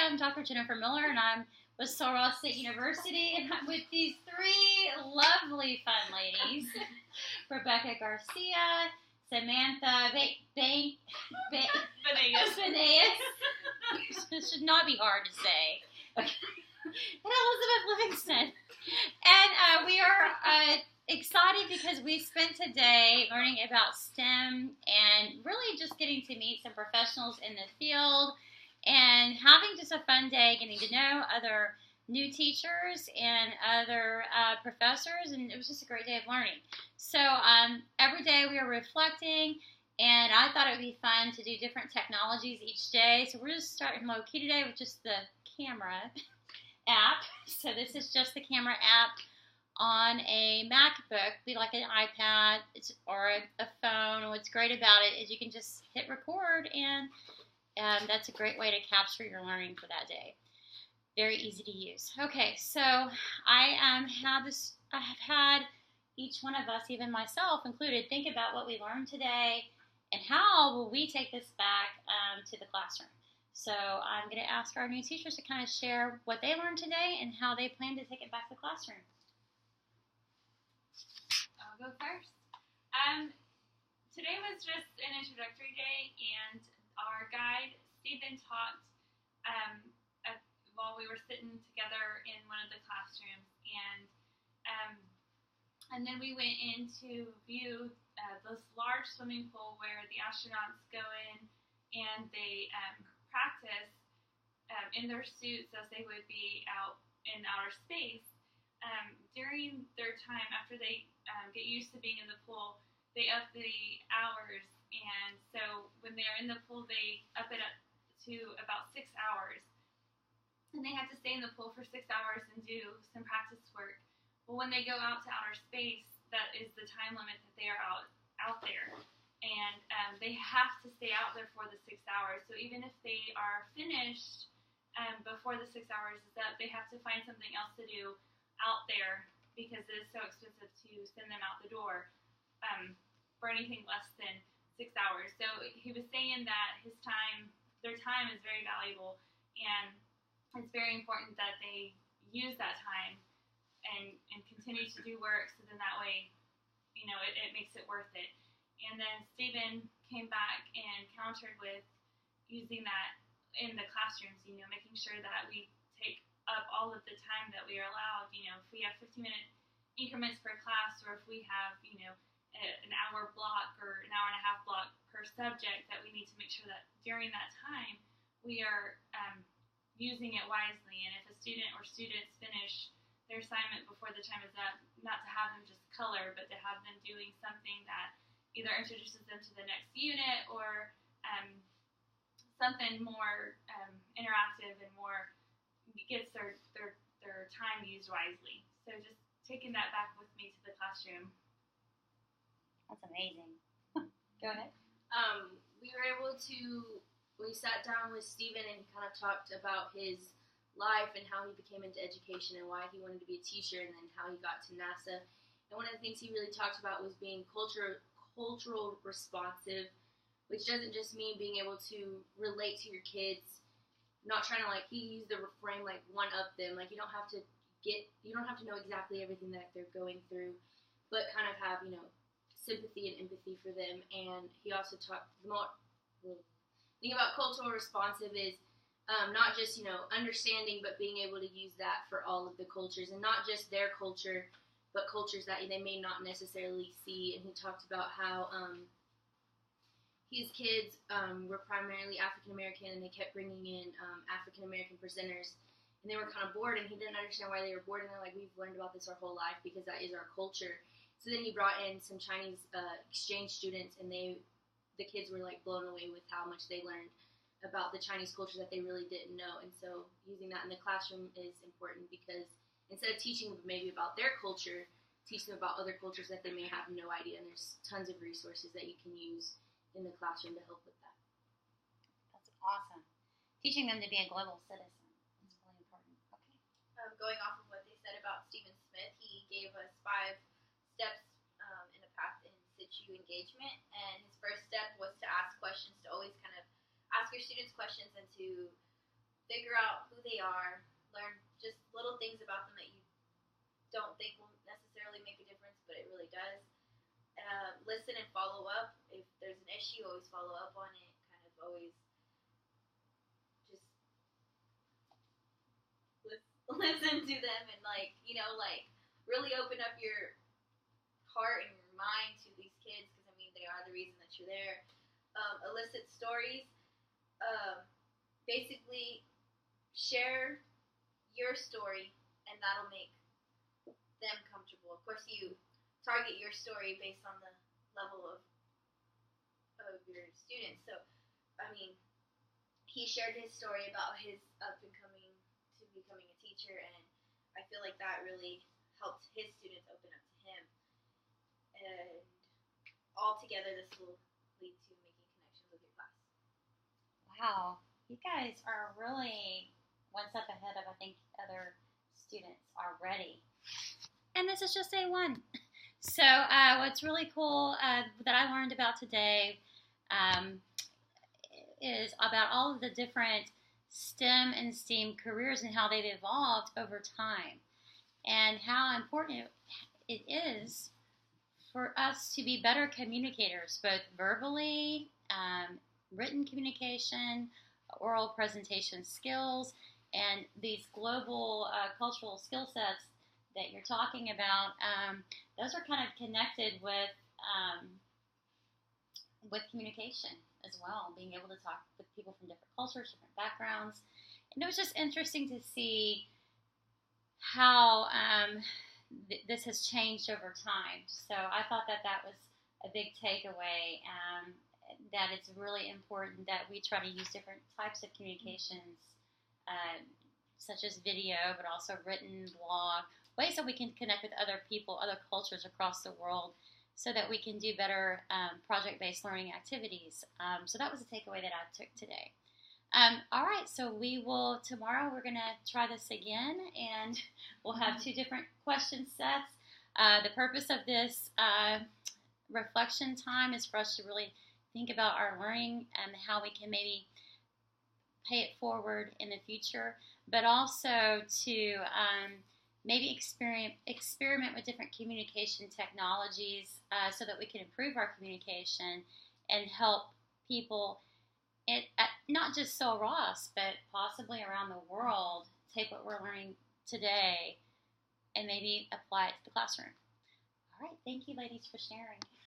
I'm Dr. Jennifer Miller, and I'm with Sul Ross State University, and I'm with these three lovely, fun ladies: Rebecca Garcia, Samantha Benays. This should not be hard to say. Okay. And Elizabeth Livingston. And we are excited because we spent today learning about STEM and really just getting to meet some professionals in the field and having just a fun day, getting to know other new teachers and other professors, and it was just a great day of learning. So every day we are reflecting, and I thought it would be fun to do different technologies each day. So we're just starting low key today with just the camera app. So this is just the camera app on a MacBook, be like an iPad or a phone. What's great about it is you can just hit record, and that's a great way to capture your learning for that day. Very easy to use. Okay, so I have had each one of us, even myself included, think about what we learned today and how will we take this back to the classroom. So I'm going to ask our new teachers to kind of share what they learned today and how they plan to take it back to the classroom. I'll go first. Today was just an introductory day, and our guide, Stephen, talked while we were sitting together in one of the classrooms, and then we went in to view this large swimming pool where the astronauts go in and they practice in their suits as they would be out in outer space. During their time, after they get used to being in the pool, they up the hours, and so when they're in the pool, they up it up to about 6 hours. And they have to stay in the pool for 6 hours and do some practice work. Well, when they go out to outer space, that is the time limit that they are out there. And they have to stay out there for the 6 hours. So even if they are finished before the 6 hours is up, they have to find something else to do out there because it is so expensive to send them out the door for anything less than 6 hours. So he was saying that their time is very valuable, and it's very important that they use that time and continue to do work, so then that way, it makes it worth it. And then Stephen came back and countered with using that in the classrooms, making sure that we take up all of the time that we are allowed. If we have 15-minute increments per class, or if we have, an hour block or an hour and a half block per subject, that we need to make sure that during that time we are using it wisely. And if a student or students finish their assignment before the time is up, not to have them just color, but to have them doing something that either introduces them to the next unit or something more interactive and more gets their time used wisely. So just taking that back with me to the classroom. That's amazing. Go ahead. We sat down with Stephen, and he kind of talked about his life and how he became into education and why he wanted to be a teacher, and then how he got to NASA. And one of the things he really talked about was being cultural responsive, which doesn't just mean being able to relate to your kids, not trying to, he used the refrain, one-up them. You don't have to know exactly everything that they're going through, but kind of have, sympathy and empathy for them. And he also talked, the thing about cultural responsive is not just, understanding, but being able to use that for all of the cultures, and not just their culture, but cultures that they may not necessarily see. And he talked about how his kids were primarily African-American, and they kept bringing in African-American presenters, and they were kind of bored, and he didn't understand why they were bored, and they're like, we've learned about this our whole life because that is our culture. So then he brought in some Chinese exchange students, and the kids were blown away with how much they learned about the Chinese culture that they really didn't know. And so using that in the classroom is important, because instead of teaching them maybe about their culture, teach them about other cultures that they may have no idea. And there's tons of resources that you can use in the classroom to help with that. That's awesome. Teaching them to be a global citizen is really important. Okay. Going off of what they said about Stephen Smith, he gave us 5 steps in a path in situ engagement. And his first step was to ask questions, to always kind of ask your students questions and to figure out who they are, learn just little things about them that you don't think will necessarily make a difference, but it really does. Listen and follow up. If there's an issue, always follow up on it. Kind of always just listen to them and really open up your heart and your mind to these kids because I mean they are the reason that you're there. Elicit stories. Basically, share your story, and that'll make them comfortable. Of course, you target your story based on the level of your students. So, I mean, he shared his story about his up and coming to becoming a teacher, and I feel like that really helped his students open up to him. And all together, this will lead to making connections with your class. Wow, you guys are really one step ahead of, I think, other students already. And this is just day one. So what's really cool that I learned about today is about all of the different STEM and STEAM careers and how they've evolved over time, and how important it is for us to be better communicators, both verbally, written communication, oral presentation skills, and these global cultural skill sets that you're talking about. Those are kind of connected with communication as well, being able to talk with people from different cultures, different backgrounds. And it was just interesting to see how this has changed over time. So I thought that was a big takeaway, that it's really important that we try to use different types of communications, such as video, but also written, blog, ways that we can connect with other people, other cultures across the world, so that we can do better project-based learning activities. So that was a takeaway that I took today. All right, so tomorrow we're going to try this again, and we'll have 2 different question sets. The purpose of this reflection time is for us to really think about our learning and how we can maybe pay it forward in the future, but also to maybe experiment with different communication technologies so that we can improve our communication and help people, not just Sul Ross, but possibly around the world, take what we're learning today and maybe apply it to the classroom. All right, thank you, ladies, for sharing.